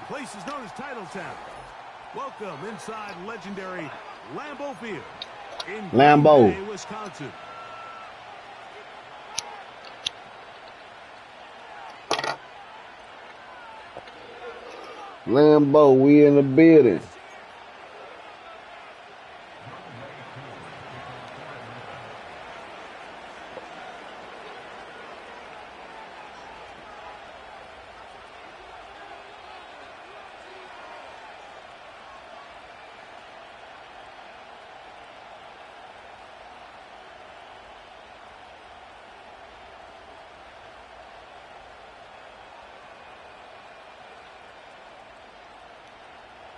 place is known as Titletown. Welcome inside legendary Lambeau Field in Green Bay, Wisconsin. Lambeau, we in the building.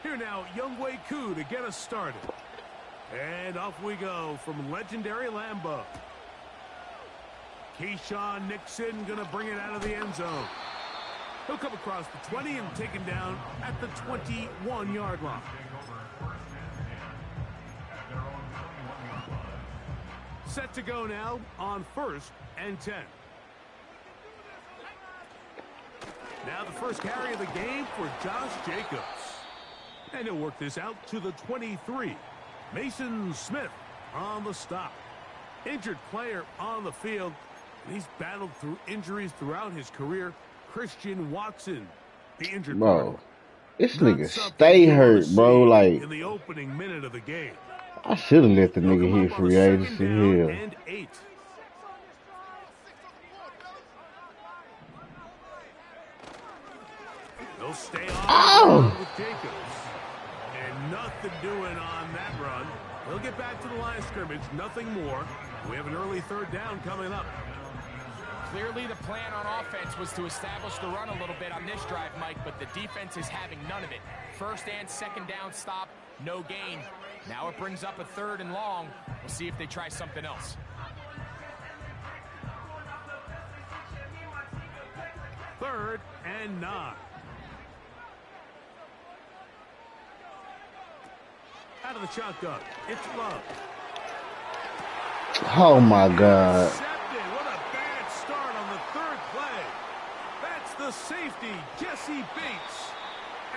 Here now, Younghoe Koo to get us started. And off we go from legendary Lambeau. Keyshawn Nixon going to bring it out of the end zone. He'll come across the 20 and taken down at the 21-yard line. Set to go now on 1st and 10. Now the first carry of the game for Josh Jacobs. And he'll work this out to the 23. Mason Smith on the stop. Injured player on the field. And he's battled through injuries throughout his career. Christian Watson, the injured bro. This nigga stay hurt, bro. Like in the opening minute of the game. I should have let the nigga hit free agency here. And 8. They'll stay on with Jacobs. And nothing doing on that run. He'll get back to the line of scrimmage, nothing more. We have an early 3rd down coming up. Clearly the plan on offense was to establish the run a little bit on this drive, Mike, but the defense is having none of it. 1st and 2nd down stop, no gain. Now it brings up a 3rd and long. We'll see if they try something else. Third and 9. Out of the shotgun, it's Love. Oh my God. What a bad start on the 3rd play. That's the safety, Jesse Bates.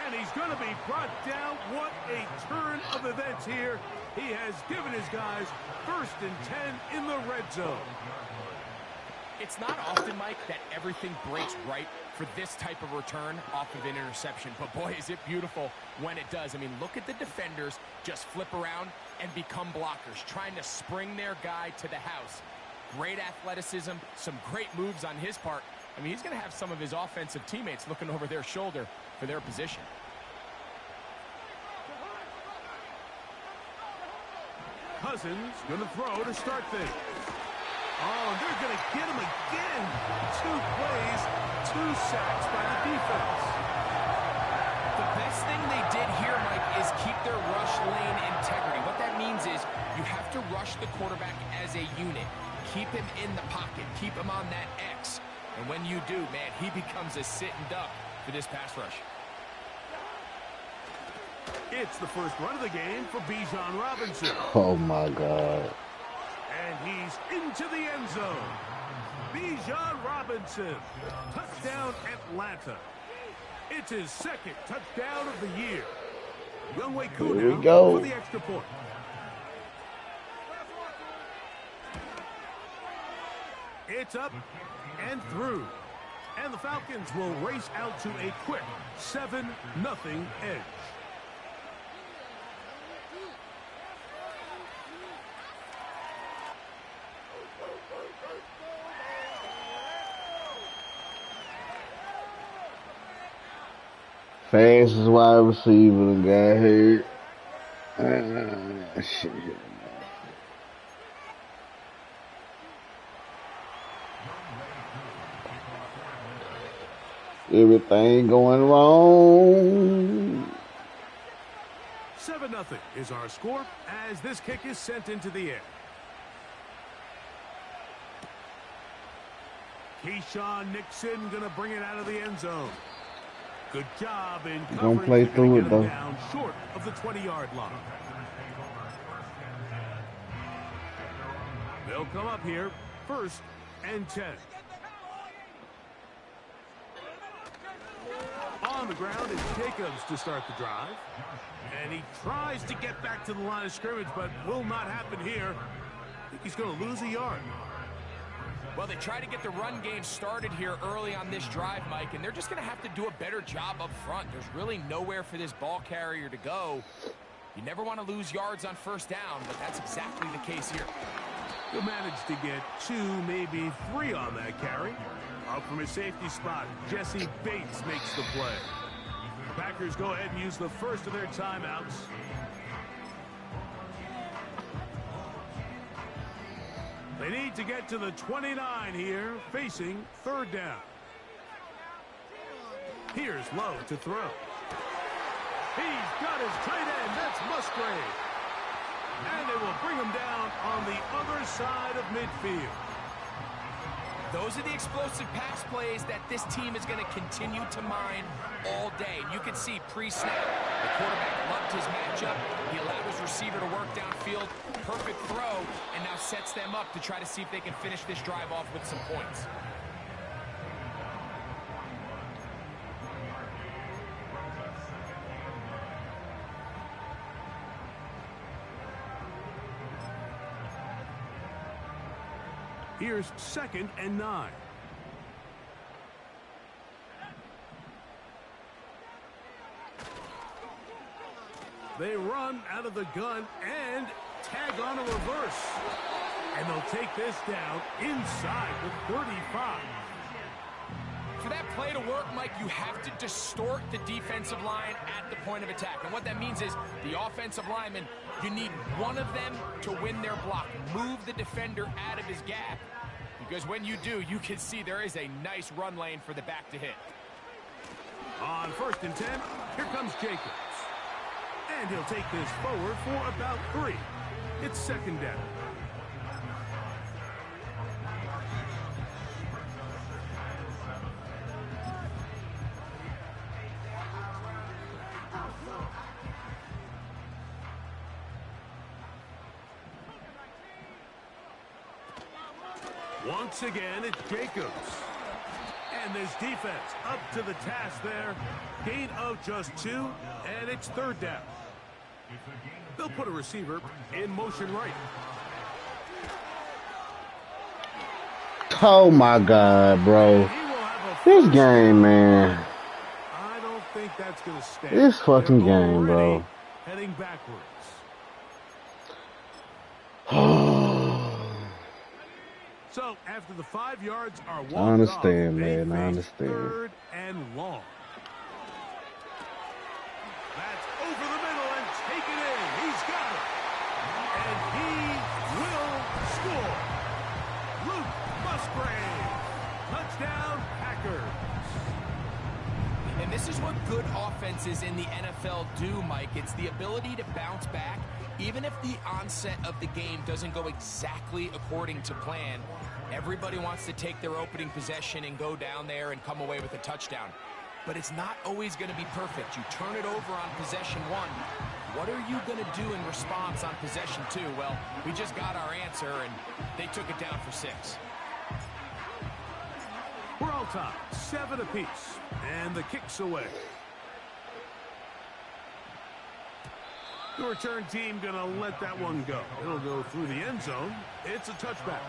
And he's going to be brought down. What a turn of events here. He has given his guys 1st and 10 in the red zone. It's not often, Mike, that everything breaks right for this type of return off of an interception. But, boy, is it beautiful when it does. I mean, look at the defenders just flip around and become blockers, trying to spring their guy to the house. Great athleticism, some great moves on his part. I mean, he's going to have some of his offensive teammates looking over their shoulder for their position. Cousins going to throw to start things. Oh, and they're going to get him again. 2 plays, 2 sacks by the defense. The best thing they did here, Mike, is keep their rush lane integrity. What that means is you have to rush the quarterback as a unit. Keep him in the pocket. Keep him on that X. And when you do, man, he becomes a sitting duck for this pass rush. It's the first run of the game for Bijan Robinson. Oh, my God. And he's into the end zone. Bijan Robinson. Touchdown, Atlanta. It's his 2nd touchdown of the year. Younghoe Koo now for the extra point. It's up and through. And the Falcons will race out to a quick 7-0 edge. Fastest wide receiver that got hurt. Shit. Everything going wrong. 7-0 is our score as this kick is sent into the air. Keyshawn Nixon going to bring it out of the end zone. Good job in coverage. Don't play through it, though. Down short of the 20-yard line. They'll come up here, 1st and 10. On On the ground, it's Jacobs to start the drive. And he tries to get back to the line of scrimmage, but will not happen here. I think he's going to lose a yard. Well, they try to get the run game started here early on this drive, Mike, and they're just going to have to do a better job up front. There's really nowhere for this ball carrier to go. You never want to lose yards on first down, but that's exactly the case here. He'll manage to get 2, maybe 3 on that carry. Up from his safety spot, Jesse Bates makes the play. The Packers go ahead and use the first of their timeouts. They need to get to the 29 here, facing third down. Here's Lowe to throw. He's got his tight end. That's Musgrave. And they will bring him down on the other side of midfield. Those are the explosive pass plays that this team is going to continue to mine all day. And you can see pre-snap, the quarterback loved his matchup. He allowed his receiver to work downfield. Perfect throw, and now sets them up to try to see if they can finish this drive off with some points. Here's 2nd and 9. They run out of the gun and tag on a reverse. And they'll take this down inside the 35. For that play to work, Mike, you have to distort the defensive line at the point of attack. And what that means is the offensive lineman, you need one of them to win their block. Move the defender out of his gap. Because when you do, you can see there is a nice run lane for the back to hit. On 1st and 10, here comes Jacobs. And he'll take this forward for about 3. It's 2nd down. Once again, it's Jacobs. And this defense up to the task there. Gain of just 2, and it's 3rd down. They'll put a receiver in motion right. Oh my God, bro. This game, man. I don't think that's going to stay. This fucking game, bro. Heading backwards. So, after the 5 yards are walked I understand, off, man. they I face understand. 3rd and long. That's over the middle and taken in. He's got it. And he will score. Luke Musgrave. Touchdown, Packers. And this is what good offenses in the NFL do, Mike. It's the ability to bounce back. Even if the onset of the game doesn't go exactly according to plan, everybody wants to take their opening possession and go down there and come away with a touchdown. But it's not always going to be perfect. You turn it over on possession 1. What are you going to do in response on possession 2? Well, we just got our answer, and they took it down for 6. We're all tied, 7 apiece, and the kick's away. The return team going to let that one go. It'll go through the end zone. It's a touchback.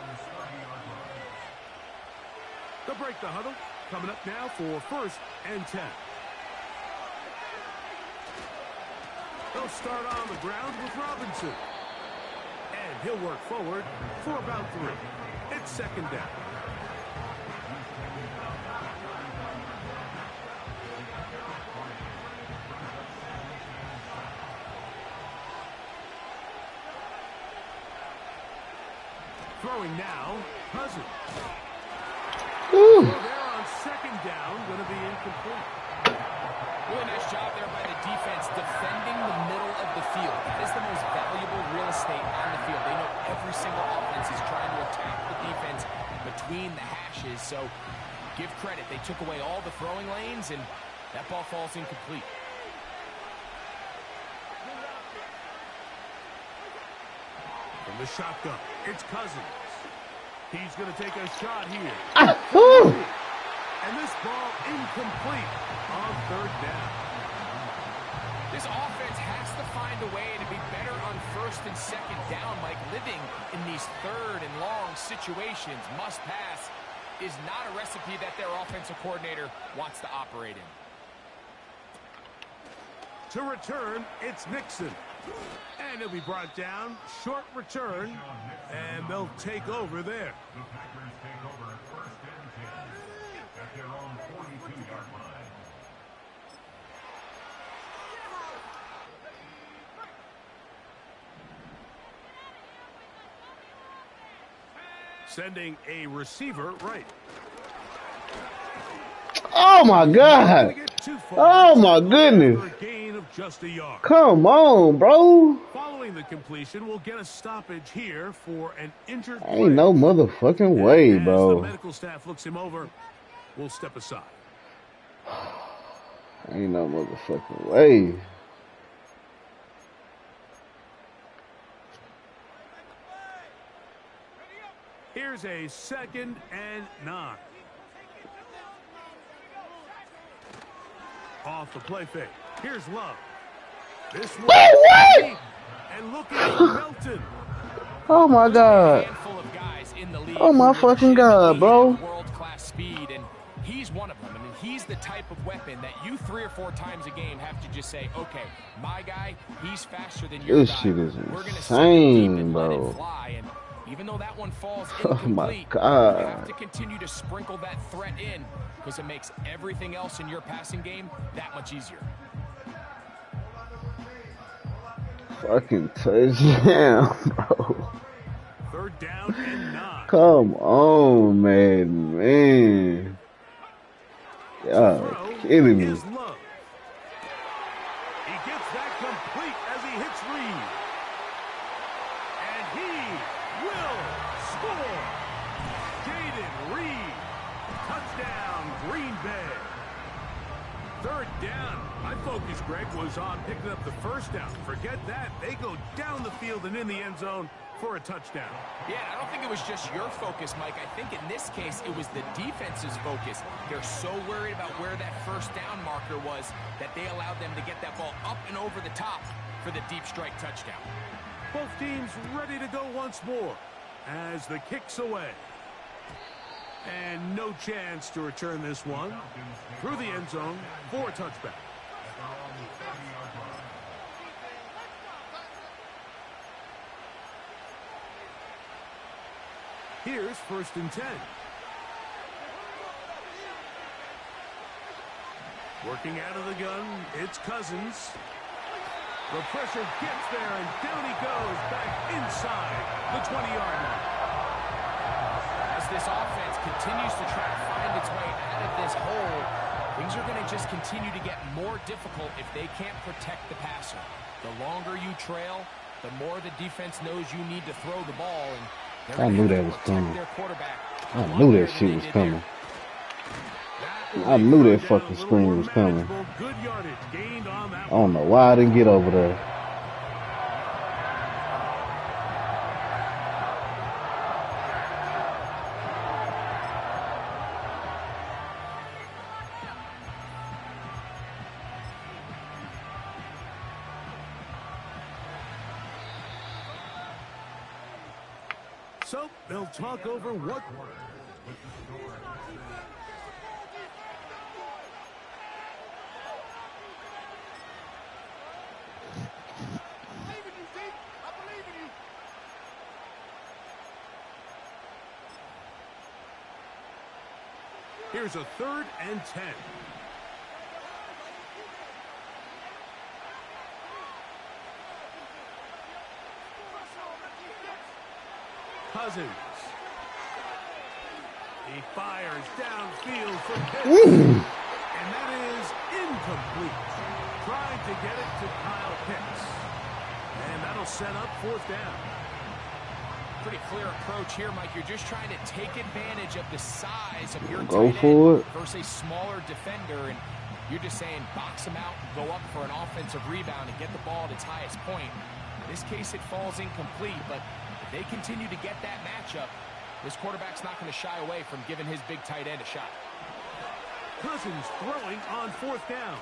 They'll break the huddle. Coming up now for 1st and 10. They'll start on the ground with Robinson. And he'll work forward for about 3. It's 2nd down. Throwing now, Cousins. Ooh. So they're on 2nd down, going to be incomplete. Really nice job there by the defense defending the middle of the field. That is the most valuable real estate on the field. They know every single offense is trying to attack the defense between the hashes. So give credit. They took away all the throwing lanes, and that ball falls incomplete. From the shotgun, it's Cousins. He's going to take a shot here. And this ball incomplete on third down. This offense has to find a way to be better on first and second down, Mike. Living in these third and long situations, must pass, is not a recipe that their offensive coordinator wants to operate in. To return, it's Nixon. And he'll be brought down. Short return. And they'll take over there. The Packers take over first and 10 at their own 42-yard line. Sending a receiver right. Oh my God. Oh my goodness. Come on, bro. Following the completion, we'll get a stoppage here for an injured player. Ain't no motherfucking way, bro. As the medical staff looks him over, we'll step aside. Ain't no motherfucking way. Here's a 2nd and 9. Off the play fake. Here's Love. This one. What? And look at Melton. Oh my God. Oh my fucking God, bro. World-class speed, and he's one of them. I mean, he's the type of weapon that you 3 or 4 times a game have to just say, okay, my guy, he's faster than your guy. This shit is We're gonna send him deep insane, and let it bro. fly. And even though that one falls Oh incomplete, my you God. have to continue to sprinkle that threat in because it makes everything else in your passing game that much easier. Fucking touchdown, bro. 3rd down and 9. Come on, man. Y'all kidding me. Is Love. He gets that complete as he hits Reed. And he will score. Jaden Reed. Touchdown, Green Bay. 3rd down. My focus, Greg, was on picking up the first down. Forget that. They go down the field and in the end zone for a touchdown. Yeah, I don't think it was just your focus, Mike. I think in this case, it was the defense's focus. They're so worried about where that first down marker was that they allowed them to get that ball up and over the top for the deep strike touchdown. Both teams ready to go once more as the kick's away. And no chance to return this one through the end zone for a touchback. Here's 1st and 10. Working out of the gun, it's Cousins. The pressure gets there, and down he goes back inside the 20-yard line. As this offense continues to try to find its way out of this hole, things are going to just continue to get more difficult if they can't protect the passer. The longer you trail, the more the defense knows you need to throw the ball, and I knew that was coming. I knew that shit was coming. I knew that fucking screen was coming. I don't know why I didn't get over there. So they'll talk over what. Here's a 3rd and 10. Cousins. He fires downfield for Pitts. And that is incomplete. Trying to get it to Kyle Pitts. And that'll set up 4th down. Pretty clear approach here, Mike. You're just trying to take advantage of the size of your Go tight for end it. versus a smaller defender, and you're just saying box him out, go up for an offensive rebound, and get the ball at its highest point. In this case, it falls incomplete, but if they continue to get that matchup, this quarterback's not going to shy away from giving his big tight end a shot. Cousins throwing on 4th down.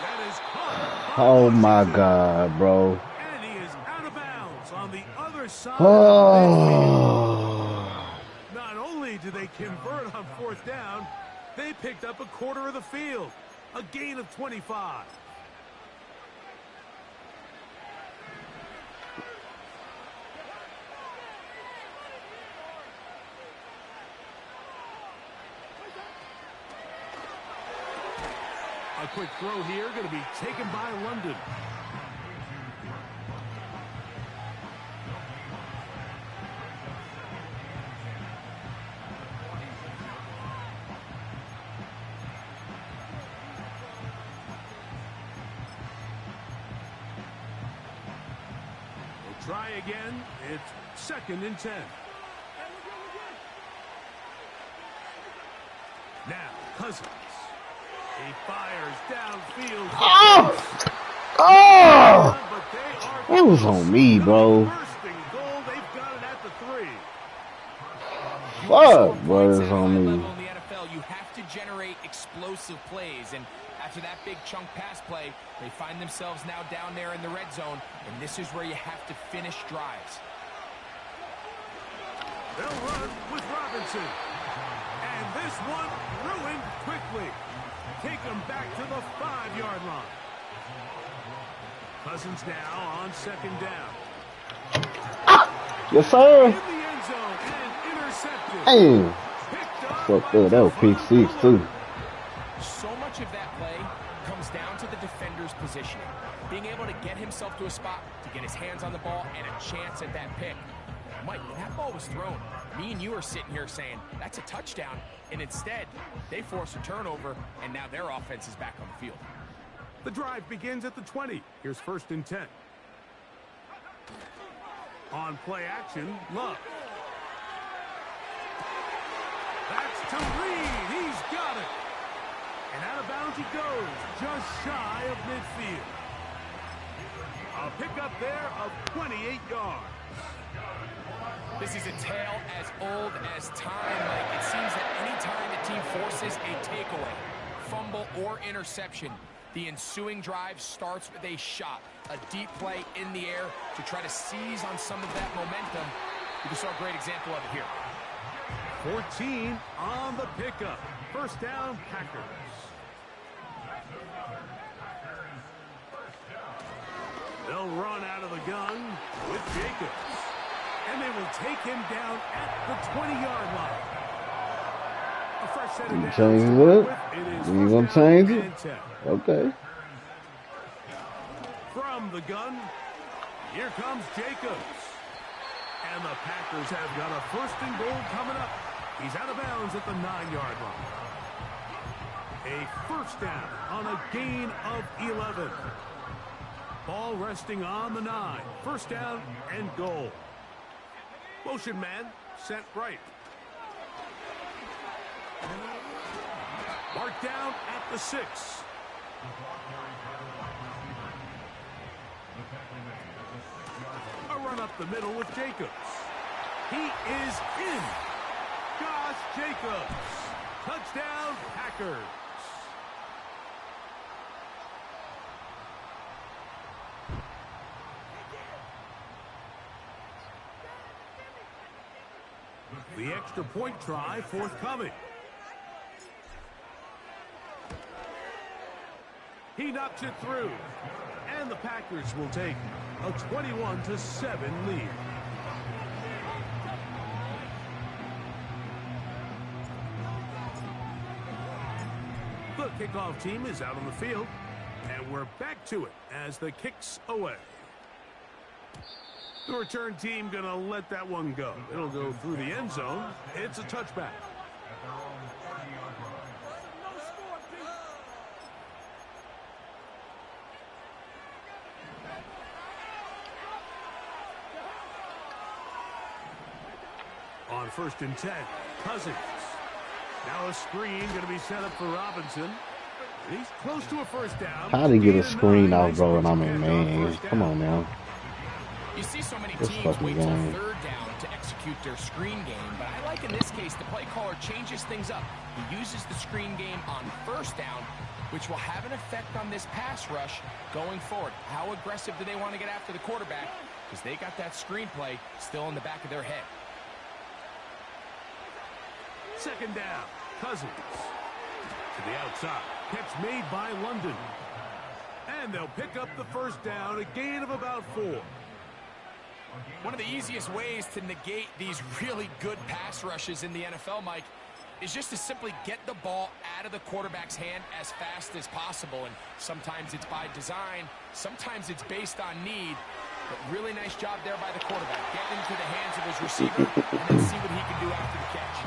That is caught. Oh my God, bro. And he is out of bounds on the other side. Oh. Not only did they convert on 4th down, they picked up a quarter of the field. A gain of 25. A quick throw here, going to be taken by London. We'll try again. It's 2nd and 10. Now, Cousins. He fires downfield. Oh! Oh! That was on me, bro. Fuck, bro, it's on me. In the NFL, you have to generate explosive plays, and after that big chunk pass play, they find themselves now down there in the red zone, and this is where you have to finish drives. They'll run with Robinson, and this one ruined quickly. Take them back to the 5-yard line. Cousins now on 2nd down. Yes, sir. In the end zone and intercepted. Damn. Fucked up. That was pick 6 too. So much of that play comes down to the defender's positioning. Being able to get himself to a spot, to get his hands on the ball, and a chance at that pick. Mike, when that ball was thrown, me and you are sitting here saying, that's a touchdown. And instead, they force a turnover, and now their offense is back on the field. The drive begins at the 20. Here's 1st and 10. On play action, Love. That's to Reed. He's got it. And out of bounds he goes, just shy of midfield. A pickup there of 28 yards. This is a tale as old as time, Mike. It seems that any time the team forces a takeaway, fumble, or interception, the ensuing drive starts with a shot, a deep play in the air to try to seize on some of that momentum. We just saw a great example of it here. 14 on the pickup. 1st down, Packers. They'll run out of the gun with Jacobs. And they will take him down at the 20-yard line. A fresh set of downs. Change it? You gonna change it? Okay. From the gun, here comes Jacobs. And the Packers have got a 1st and goal coming up. He's out of bounds at the 9-yard line. A 1st down on a gain of 11. Ball resting on the 9. 1st down and goal. Motion man sent right. Marked down at the 6. A run up the middle with Jacobs. He is in. Josh Jacobs. Touchdown, Packers. The extra point try forthcoming. He knocks it through. And the Packers will take a 21-7 lead. The kickoff team is out on the field. And we're back to it as the kick's away. The return team going to let that one go. It'll go through the end zone. It's a touchback. On 1st and 10, Cousins. Now a screen going to be set up for Robinson. He's close to a 1st down. How to get a screen out, bro, and I'm in man. Come on now. You see so many teams wait till 3rd down to execute execute their screen game, but I like in this case the play caller changes things up. He uses the screen game on first down, which will have an effect on this pass rush going forward. How aggressive do they want to get after the quarterback? Because they got that screenplay still in the back of their head. Second down, Cousins. To the outside. Catch made by London. And they'll pick up the first down, a gain of about 4. One of the easiest ways to negate these really good pass rushes in the NFL, Mike, is just to simply get the ball out of the quarterback's hand as fast as possible. And sometimes it's by design, sometimes it's based on need. But really nice job there by the quarterback. Get into the hands of his receiver and then see what he can do after the catch.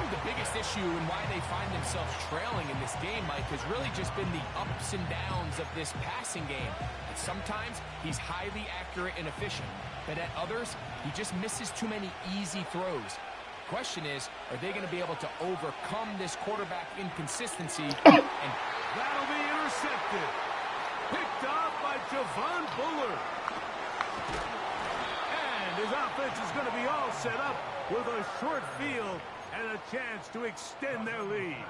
The biggest issue and why they find themselves trailing in this game, Mike, has really just been the ups and downs of this passing game. And sometimes he's highly accurate and efficient, but at others, he just misses too many easy throws. The question is, are they going to be able to overcome this quarterback inconsistency? And that'll be intercepted. Picked off by Javon Buller. And his offense is going to be all set up with a short field and a chance to extend their lead.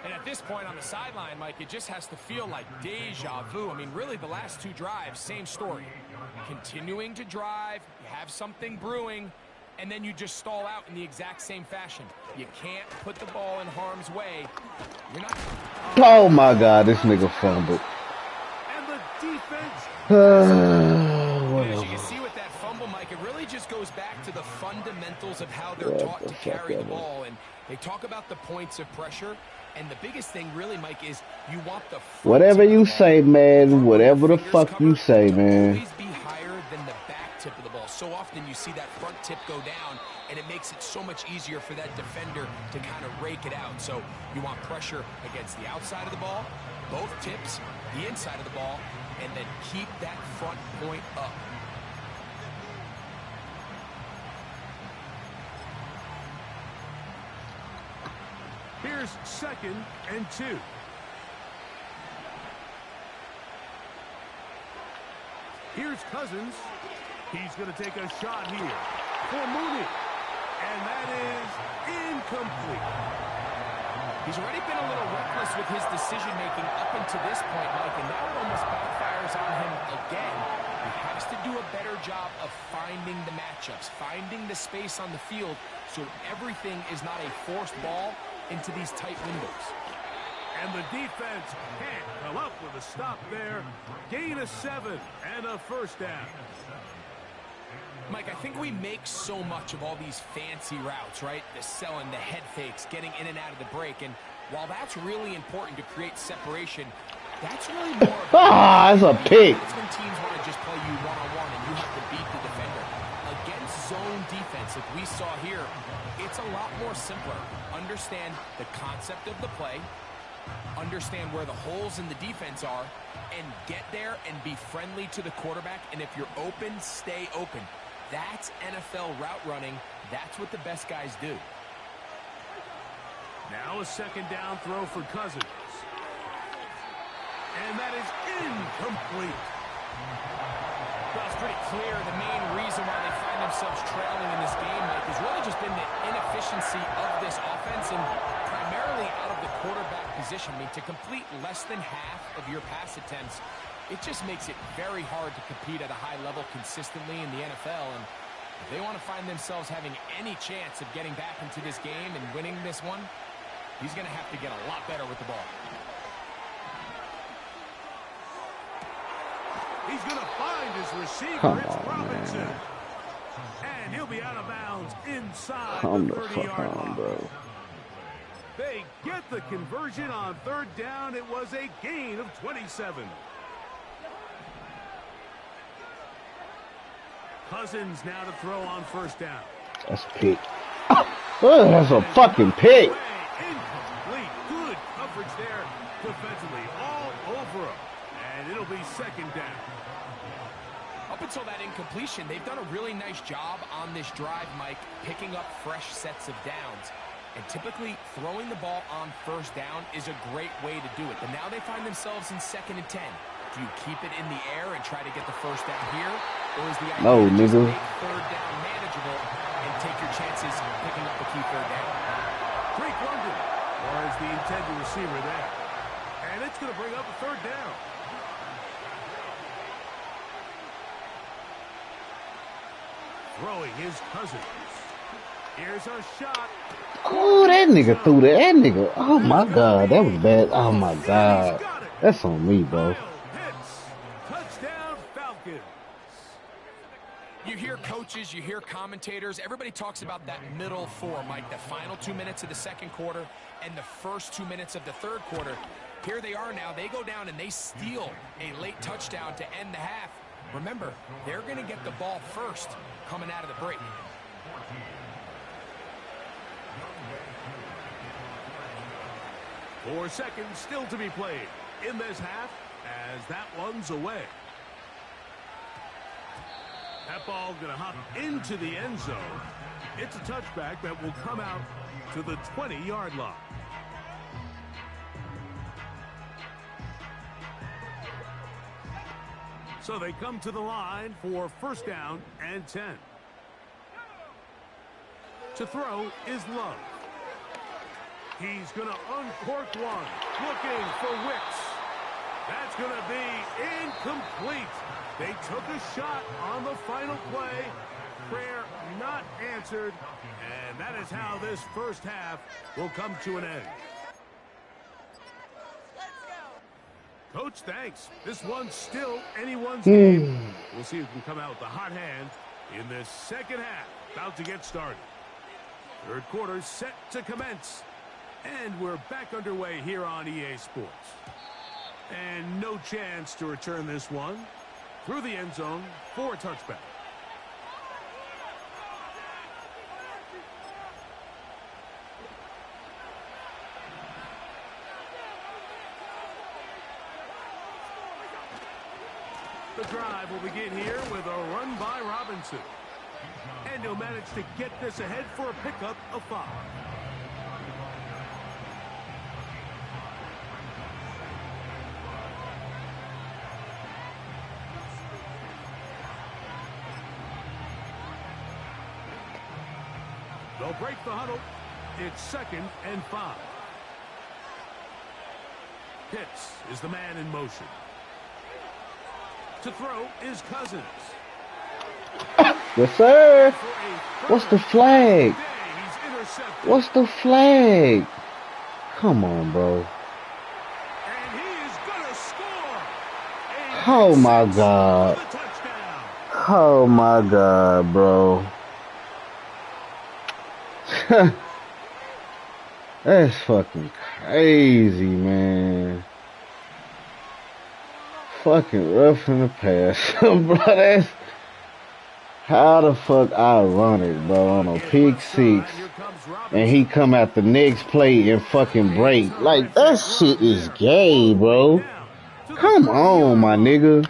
And at this point on the sideline, Mike, it just has to feel like deja vu. I mean, really, the last two drives, same story. Continuing to drive, you have something brewing, and then you just stall out in the exact same fashion. You can't put the ball in harm's way. You're not... Oh, my God, this nigga fumbled. And the defense... As you can see with that fumble, Mike, it really just goes back to the fundamentals of how they're taught to carry the ball. And they talk about the points of pressure. And the biggest thing really, Mike, is you want the... Whatever you say, man. Whatever the fuck you say, man. Always be higher than the back tip of the ball. So often you see that front tip go down, and it makes it so much easier for that defender to kind of rake it out. So you want pressure against the outside of the ball, both tips, the inside of the ball, and then keep that front point up. Here's 2nd and 2. Here's Cousins. He's going to take a shot here for Mooney. And that is incomplete. He's already been a little reckless with his decision-making up until this point, Mike, and now it almost backfires on him again. He has to do a better job of finding the matchups, finding the space on the field so everything is not a forced ball into these tight windows. And the defense can't come up with a stop there. Gain of 7 and a first down. Mike, I think we make so much of all these fancy routes, right? The selling, the head fakes, getting in and out of the break. And while that's really important to create separation, that's really more that's a pick. That's when teams want to just play you one-on-one and you have to beat the defender. Against zone defense, like we saw here, it's a lot more simpler. Understand the concept of the play, understand where the holes in the defense are, and get there and be friendly to the quarterback. And if you're open, stay open. That's NFL route running. That's what the best guys do. Now a 2nd down throw for Cousins. And that is incomplete. Well, it's pretty clear the main reason why they find themselves trailing in this game, Mike, has really just been the inefficiency of this offense and primarily out of the quarterback position. I mean, to complete less than half of your pass attempts, it just makes it very hard to compete at a high level consistently in the NFL. And if they want to find themselves having any chance of getting back into this game and winning this one, he's going to have to get a lot better with the ball. He's going to find his receiver. It's Robinson. And he'll be out of bounds inside the 30-yard line. Bro. They get the conversion on 3rd down. It was a gain of 27. Cousins now to throw on 1st down. That's a pick. Oh, that's a fucking pick. Incomplete. Good coverage there defensively. All over him. And it'll be 2nd down. Up until that incompletion, they've done a really nice job on this drive, Mike, picking up fresh sets of downs. And typically, throwing the ball on 1st down is a great way to do it. But now they find themselves in 2nd and 10. Do you keep it in the air and try to get the 1st down here? Or is the idea No, to just nigga. make third down manageable and take your chances picking up the key third down? Drake London was the intended receiver there. And it's going to bring up a third down. Throwing his Cousins. Here's a shot. Oh, that nigga threw that. That nigga. Oh, my God. That was bad. Oh, my God. That's on me, bro. Touchdown, Falcons. You hear coaches, you hear commentators, everybody talks about that middle four, Mike, the final 2 minutes of the second quarter and the first 2 minutes of the third quarter. Here they are now. They go down and they steal a late touchdown to end the half. Remember, they're going to get the ball first coming out of the break. Four seconds still to be played in this half as that one's away. That ball going to hop into the end zone. It's a touchback that will come out to the 20-yard line. So they come to the line for first down and 10. To throw is Love. He's going to uncork one. Looking for Wicks. That's going to be incomplete. They took a shot on the final play. Prayer not answered. And that is how this first half will come to an end. Coach, thanks. This one's still anyone's game. We'll see who can come out with the hot hand in this second half. About to get started. Third quarter set to commence. And we're back underway here on EA Sports. And no chance to return this one. Through the end zone for a touchback. The drive will begin here with a run by Robinson. And he'll manage to get this ahead for a pickup of 5. They'll break the huddle. It's 2nd and 5. Pitts is the man in motion. To throw is Cousins. Yes, sir. What's the flag? What's the flag? Come on, bro. And he is gonna score. Oh, my God. Oh, my God, bro. That's fucking crazy, man. Fucking rough in the pass, bro. That's how the fuck I run it, bro, on a pick 6, and he come out the next play and fucking break. Like, that shit is gay, bro. Come on, my nigga.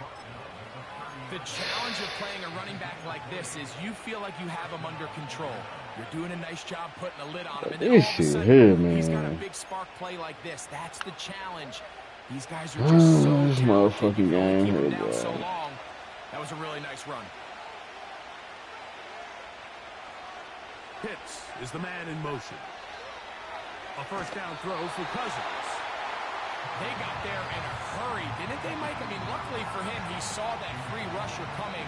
The challenge of playing a running back like this is you feel like you have him under control. You're doing a nice job putting a lid on him. And then This all of a shit sudden, here, man. he's got a big spark play like this. That's the challenge. These guys are just so this talented. motherfucking You can only game keep them here, down so bro. long. That was a really nice run. Pitts is the man in motion. A first down throw for Cousins. They got there in a hurry, didn't they, Mike? I mean, luckily for him, he saw that free rusher coming,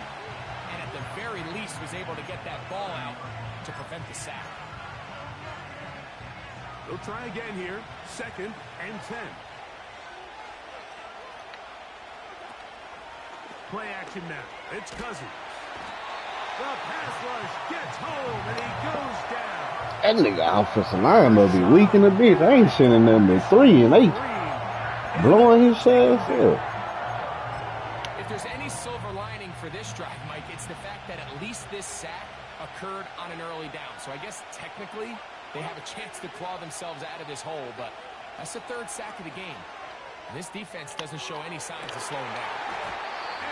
and at the very least was able to get that ball out to prevent the sack. They'll try again here. 2nd and 10. Play action now. It's Cousins. The pass rush gets home, and he goes down. That nigga offensive line must be weak in the bitch. I ain't sending number 3, and they blowing his ass up. If there's any silver lining for this drive, Mike, it's the fact that at least this sack occurred on an early down. So I guess technically they have a chance to claw themselves out of this hole, but that's the 3rd sack of the game. And this defense doesn't show any signs of slowing down.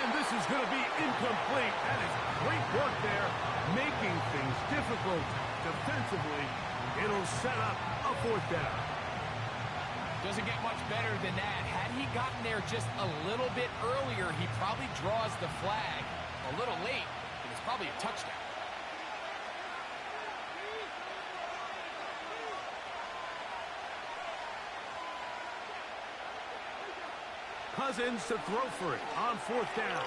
And this is going to be incomplete. That is great work there, making things difficult defensively. It'll set up a 4th down. Doesn't get much better than that. Had he gotten there just a little bit earlier, he probably draws the flag. A little late, and it's probably a touchdown. Cousins to throw for it on 4th down.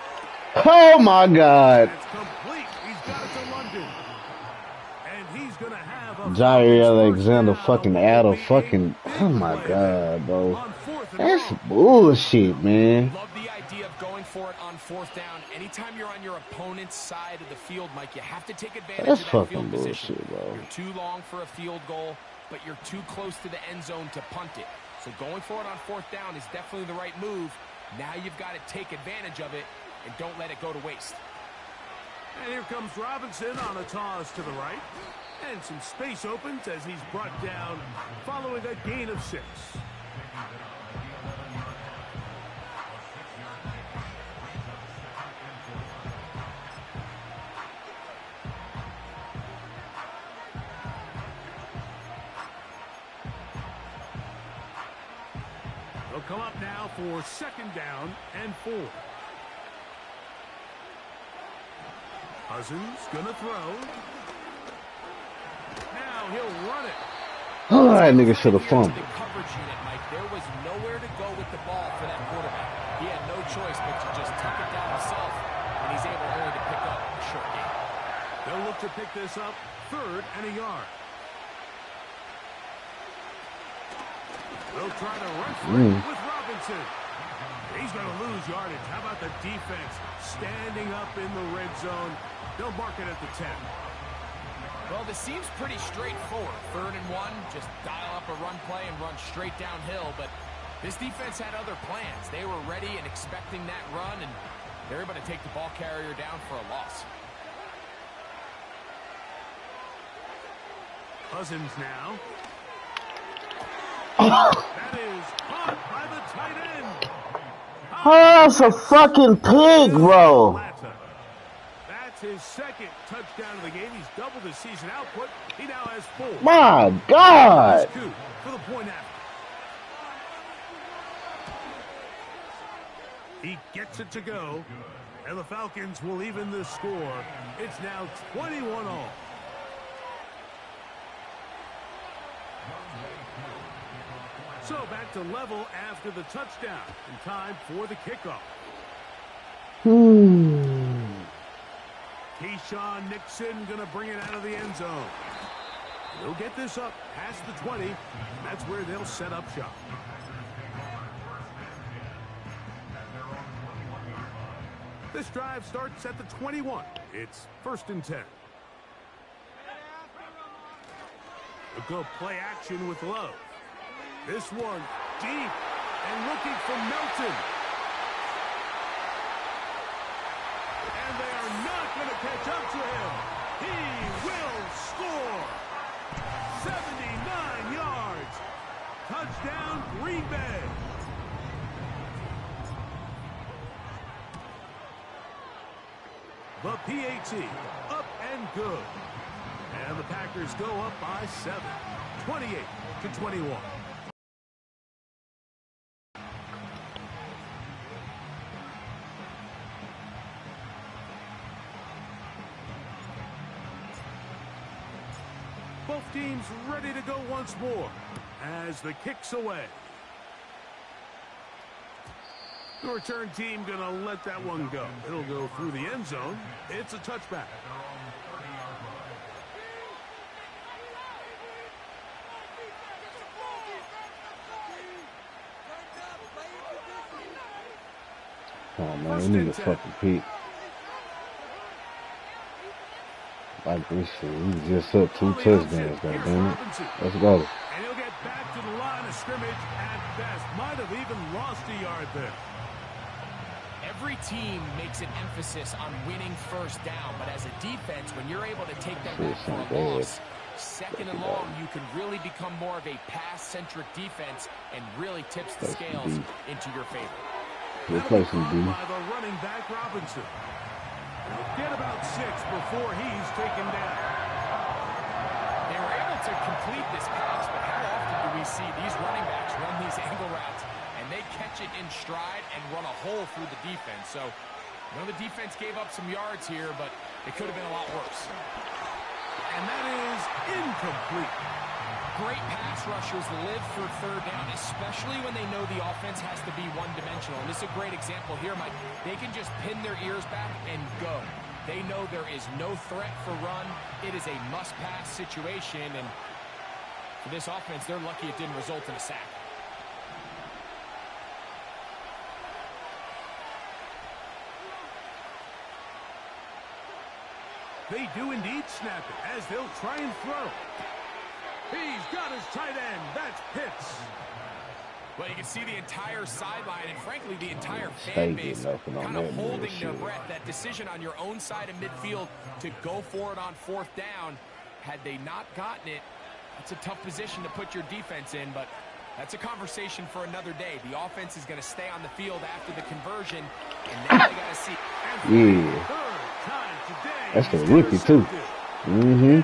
Oh my God. It's complete. He's got it to London. And he's going to have a Jair Alexander fucking Adel fucking. Oh my God, bro. That's bullshit, man. Love the idea of going for it on 4th down. Anytime you're on your opponent's side of the field, Mike, you have to take advantage That's of that fucking field position. bullshit, bro. You're too long for a field goal, but you're too close to the end zone to punt it. So going for it on 4th down is definitely the right move. Now you've got to take advantage of it and don't let it go to waste. And here comes Robinson on a toss to the right. And some space opens as he's brought down following a gain of 6. They'll come up now for 2nd down and 4. Cousins gonna throw. Now he'll run it. Oh, that nigga should have fumbled. The coverage unit, Mike. There was nowhere to go with the ball for that quarterback. He had no choice but to just tuck it down himself, and he's able only to pick up a short gain. They'll look to pick this up 3rd and a yard. They'll try to run for it with Robinson. He's going to lose yardage. How about the defense standing up in the red zone? They'll mark it at the 10. Well, this seems pretty straightforward. 3rd and 1, just dial up a run play and run straight downhill. But this defense had other plans. They were ready and expecting that run, and they're able to take the ball carrier down for a loss. Cousins now. That is caught by the tight end. Oh, that's a fucking pig, bro. That's his 2nd touchdown of the game. He's doubled his season output. He now has 4. My God. For the point after. He gets it to go, and the Falcons will even the score. It's now 21-all. So back to level after the touchdown, in time for the kickoff. Keyshawn Nixon going to bring it out of the end zone. He'll get this up past the 20. That's where they'll set up shop. This drive starts at the 21. It's 1st and 10. A good play action with Love. This one deep and looking for Melton. And they are not going to catch up to him. He will score. 79 yards. Touchdown, Green Bay. The PAT up and good. And the Packers go up by 7, 28-21. Both teams ready to go once more as the kick's away. The return team going to let that one go. It'll go through the end zone. It's a touchback. Oh man, we need a fucking peak. Like this shit, we just up 2 touchdowns, goddammit. Let's go. And he'll get back to the line of scrimmage at best. Might have even lost a yard there. Every team makes an emphasis on winning 1st down, but as a defense, when you're able to take them back for a loss, 2nd and long, you can really become more of a pass-centric defense and really tips the scales into your favor. Good play some D. By the running back Robinson. He'll get about 6 before he's taken down. They were able to complete this pass, but how often do we see these running backs run these angle routes and they catch it in stride and run a hole through the defense? So I know the defense gave up some yards here, but it could have been a lot worse. And that is incomplete. Great pass rushers live for third down, especially when they know the offense has to be one-dimensional. And this is a great example here, Mike. They can just pin their ears back and go. They know there is no threat for run. It is a must-pass situation, and for this offense, they're lucky it didn't result in a sack. They do indeed snap it as they'll try and throw. He's got his tight end. That's Pitts. Well, you can see the entire sideline and, frankly, the entire fan base kind of holding their breath. That decision on your own side of midfield to go for it on fourth down, had they not gotten it, it's a tough position to put your defense in, but that's a conversation for another day. The offense is going to stay on the field after the conversion, and now they got to see. Yeah. That's the rookie, too. Mm-hmm.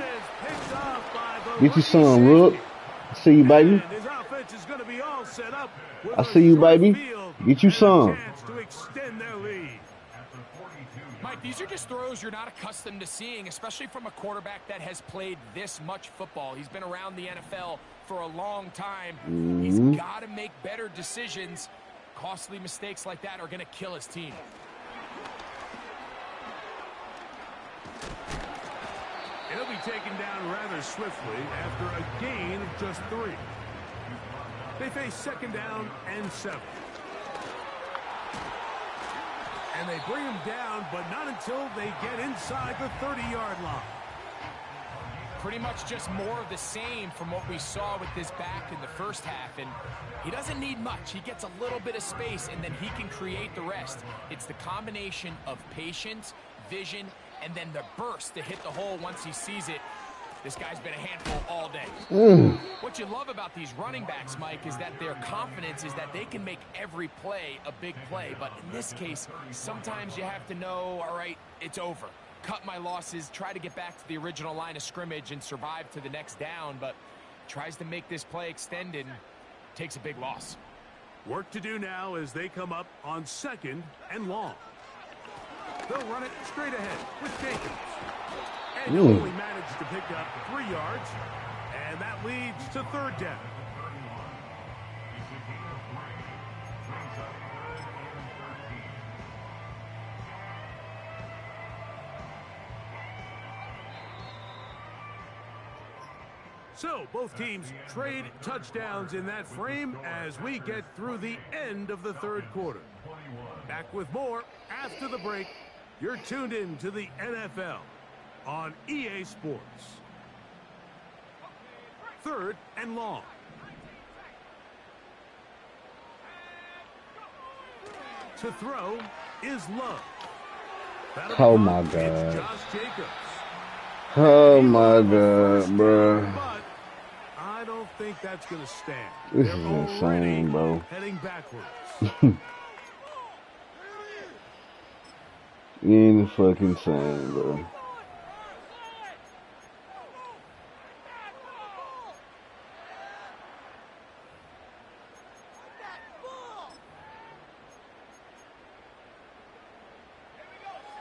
Get you some, Rook. I see you, baby. I see you, baby. Get you some. Mike, these are just throws you're not accustomed to seeing, especially from a quarterback that has played this much football. He's been around the NFL for a long time. He's got to make better decisions. Costly mistakes like that are going to kill his team. He'll be taken down rather swiftly after a gain of just 3. They face second down and 7. And they bring him down, but not until they get inside the 30-yard line. Pretty much just more of the same from what we saw with this back in the first half. And he doesn't need much. He gets a little bit of space, and then he can create the rest. It's the combination of patience, vision, and then the burst to hit the hole once he sees it. This guy's been a handful all day. What you love about these running backs, Mike, is that their confidence is that they can make every play a big play. But in this case, sometimes you have to know, all right, it's over. Cut my losses, try to get back to the original line of scrimmage and survive to the next down, but tries to make this play extended and takes a big loss. Work to do now as they come up on second and long. They'll run it straight ahead with Jacobs. And he'll only manage to pick up 3 yards, and that leads to third down. So both teams trade touchdowns in that frame as we get through the end of the third quarter. Back with more after the break. You're tuned in to the NFL on EA Sports. Third and long. To throw is Love. Oh my God. Oh my God, bro. But I don't think that's going to stand. This is insane, bro. Heading backwards. You ain't fucking insane, bro.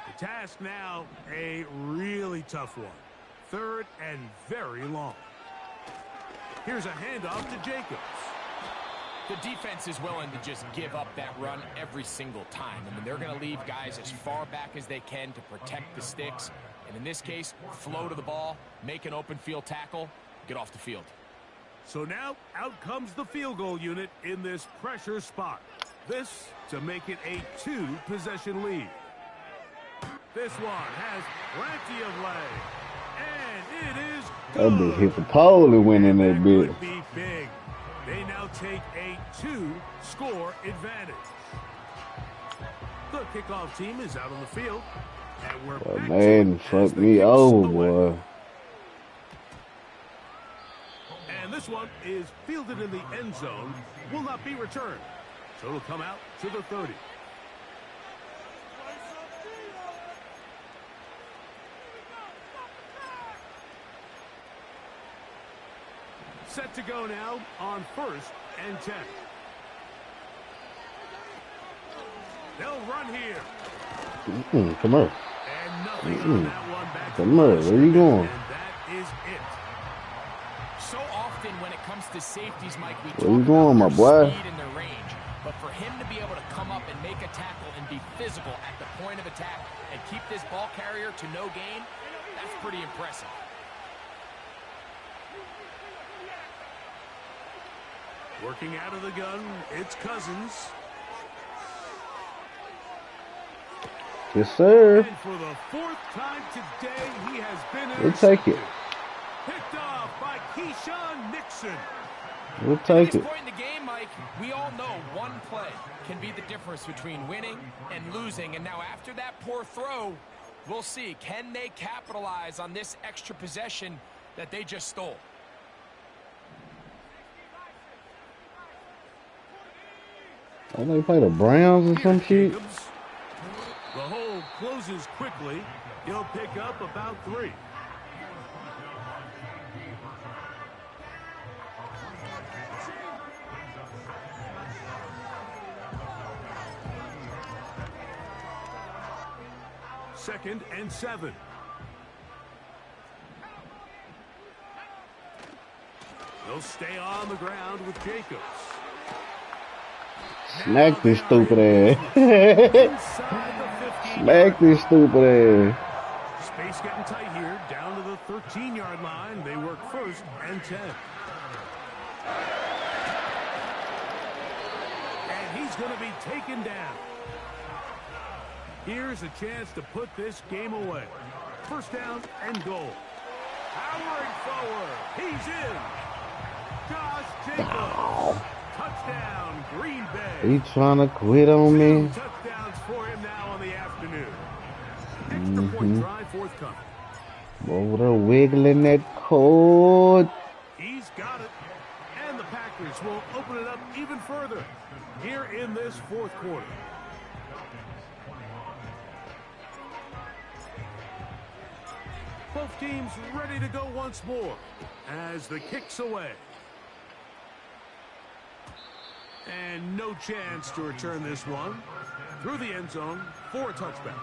The task now, a really tough one. Third and very long. Here's a handoff to Jacobs. The defense is willing to just give up that run every single time. I mean, they're going to leave guys as far back as they can to protect the sticks. And in this case, flow to the ball, make an open field tackle, get off the field. So now out comes the field goal unit in this pressure spot. This to make it a 2-possession lead. This one has plenty of leg. And it is good. That bitch hit the pole and went in that bitch. Could be big. They now take a 2-score advantage. The kickoff team is out on the field. And we're back man, fuck me over, boy. And this one is fielded in the end zone. Will not be returned. So it'll come out to the 30. Set to go now on 1st and 10. They'll run here. Come here. And nothing on that one. Back Come here. Where you going? And that is it. So often when it comes to safeties, Mike, we Where you talk going, my about boy? their speed and their range. But for him to be able to come up and make a tackle and be physical at the point of attack and keep this ball carrier to no gain, that's pretty impressive. Working out of the gun, it's Cousins. Yes, sir. And for the fourth time today, he has been We'll take it. picked off by Keyshawn Nixon. We'll take At it. this point in the game, Mike, we all know one play can be the difference between winning and losing. And now after that poor throw, we'll see. Can they capitalize on this extra possession that they just stole? Oh, they play the Browns or some shit? Jacobs. The hole closes quickly. He'll pick up about 3. Second and 7. They'll stay on the ground with Jacobs. Smack this stupid ass. Inside the 15. Smack this stupid ass. Space getting tight here. Down to the 13-yard line. They work first and 10. And he's going to be taken down. Here's a chance to put this game away. First down and goal. Powering forward. He's in. Josh Jacobs. Touchdown, Green Bay. He trying to quit on me? 2 touchdowns for him now on the afternoon. Extra point try forthcoming. Over there wiggling that cord. He's got it. And the Packers will open it up even further here in this fourth quarter. Both teams ready to go once more as the kick's away. And no chance to return this one through the end zone for a touchback.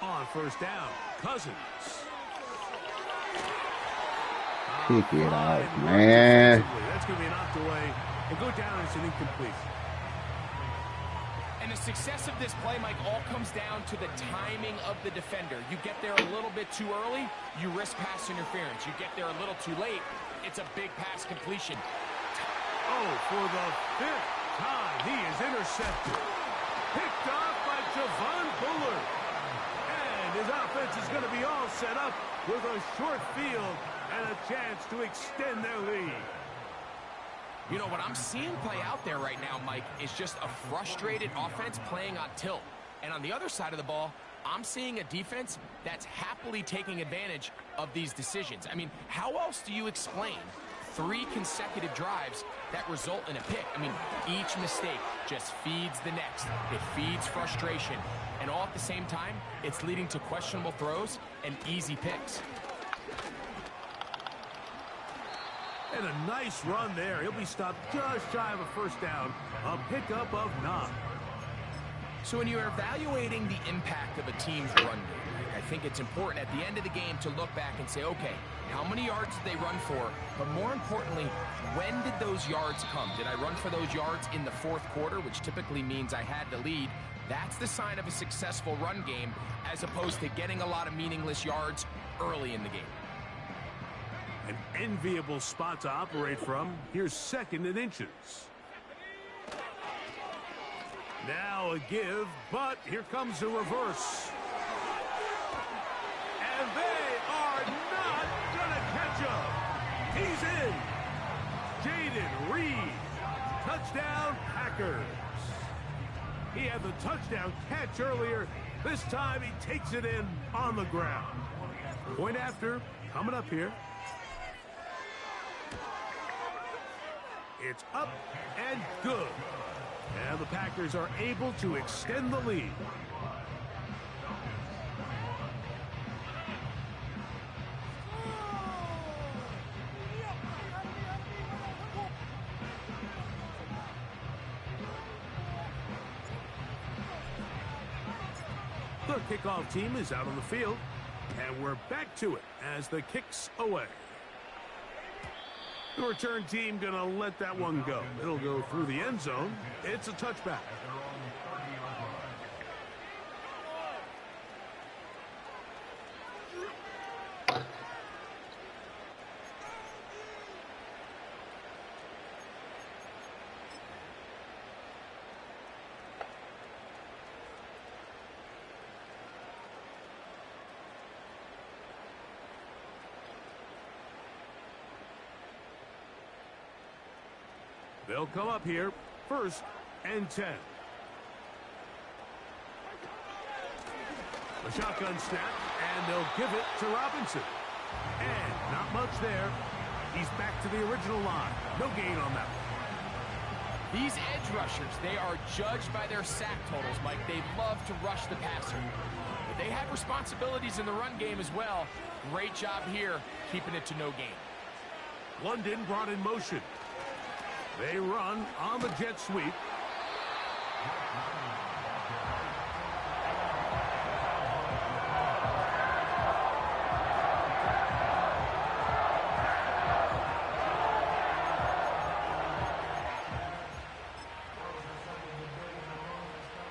On first down, Cousins. Kick it out, man. That's going to be knocked away and go down as an incomplete. And the success of this play, Mike, all comes down to the timing of the defender. You get there a little bit too early, you risk pass interference. You get there a little too late, it's a big pass completion. Oh, for the 5th time, he is intercepted. Picked off by Javon Bullard. And his offense is going to be all set up with a short field and a chance to extend their lead. You know, what I'm seeing play out there right now, Mike, is just a frustrated offense playing on tilt. And on the other side of the ball, I'm seeing a defense that's happily taking advantage of these decisions. I mean, how else do you explain 3 consecutive drives that result in a pick? I mean, each mistake just feeds the next. It feeds frustration. And all at the same time, it's leading to questionable throws and easy picks. And a nice run there. He'll be stopped just shy of a first down. A pickup of 9. So when you're evaluating the impact of a team's run game, I think it's important at the end of the game to look back and say, okay, how many yards did they run for? But more importantly, when did those yards come? Did I run for those yards in the fourth quarter, which typically means I had the lead? That's the sign of a successful run game, as opposed to getting a lot of meaningless yards early in the game. An enviable spot to operate from. Here's 2nd and inches. Now a give, but here comes a reverse. And they are not going to catch up. He's in. Jaden Reed. Touchdown, Packers. He had the touchdown catch earlier. This time he takes it in on the ground. Point after, coming up here. It's up and good. And the Packers are able to extend the lead. The kickoff team is out on the field, and we're back to it as the kick's away. The return team going to let that one go. It'll go through the end zone. It's a touchback. They'll come up here, 1st and 10. A shotgun snap, and they'll give it to Robinson. And not much there. He's back to the original line. No gain on that one. These edge rushers, they are judged by their sack totals, Mike. They love to rush the passer. But they have responsibilities in the run game as well. Great job here, keeping it to no gain. London brought in motion. They run on the jet sweep.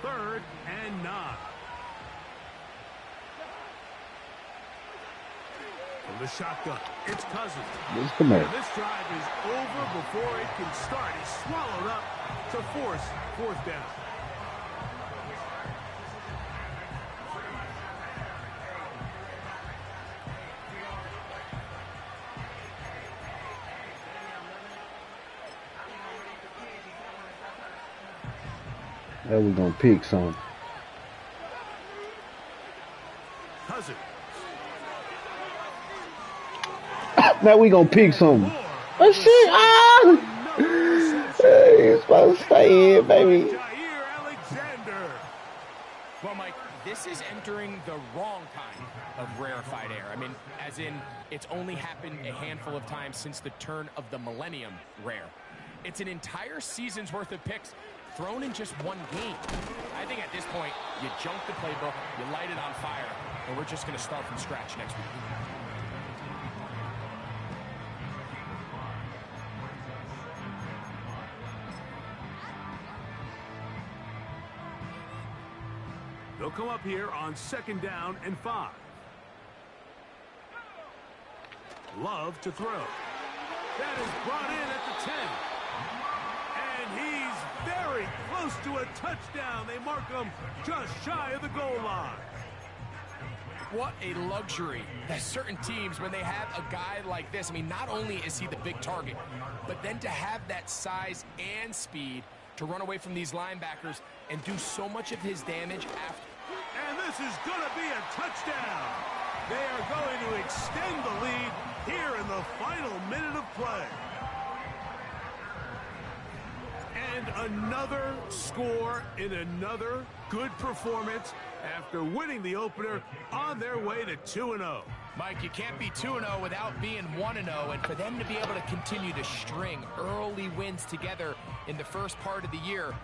Third and 9. From the shotgun, it's Cousins. This command. This drive is over before it can start. He's swallowed up to force 4th down. Now we're going to pick some. Cousins. Now we going to pick some. Oh, shit. Ah! Hey, it's supposed to stay in, baby. Well, Mike, this is entering the wrong kind of rarefied air. I mean, as in, it's only happened a handful of times since the turn of the millennium rare. It's an entire season's worth of picks thrown in just one game. I think at this point, you junk the playbook, you light it on fire, and we're just going to start from scratch next week. They'll come up here on 2nd down and 5. Love to throw. That is brought in at the 10. And he's very close to a touchdown. They mark him just shy of the goal line. What a luxury that certain teams, when they have a guy like this, I mean, not only is he the big target, but then to have that size and speed to run away from these linebackers and do so much of his damage after. And this is going to be a touchdown. They are going to extend the lead here in the final minute of play. And another score in another good performance after winning the opener on their way to 2-0. Mike, you can't be 2-0 without being 1-0, and for them to be able to continue to string early wins together in the first part of the year,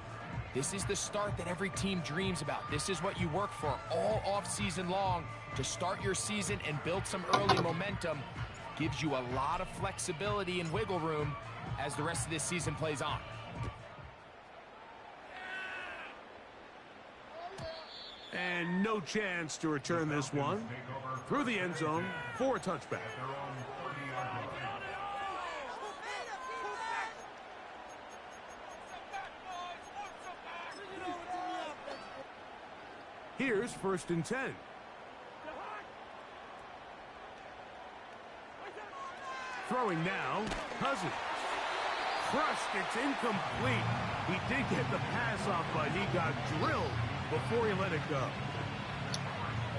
this is the start that every team dreams about. This is what you work for all off-season long to start your season and build some early momentum. Gives you a lot of flexibility and wiggle room as the rest of this season plays on. And no chance to return this one through the end zone for a touchback. Here's 1st and 10. Throwing now, Cousins. Crushed, it's incomplete. He did get the pass off, but he got drilled before he let it go.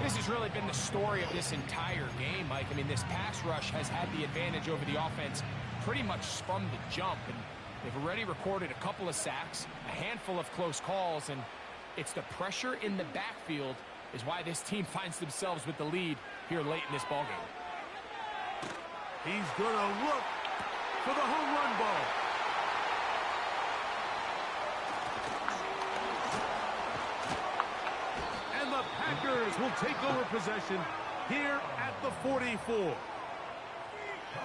This has really been the story of this entire game, Mike. I mean, this pass rush has had the advantage over the offense pretty much from the jump. And they've already recorded a couple of sacks, a handful of close calls, and it's the pressure in the backfield is why this team finds themselves with the lead here late in this ballgame. He's going to look for the home run ball. And the Packers Packers will take over possession here at the 44.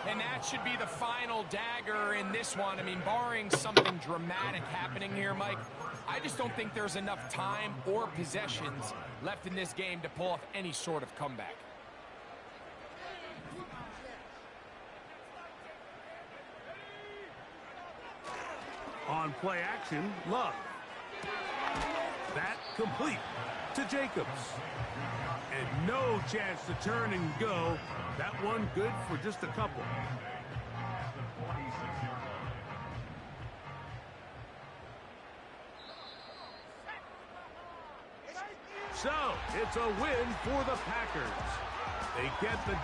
And that should be the final dagger in this one. I mean, barring something dramatic happening here, Mike, I just don't think there's enough time or possessions left in this game to pull off any sort of comeback. On play action, Love. That complete to Jacobs. And no chance to turn and go. That one good for just a couple. So, it's a win for the Packers. They get the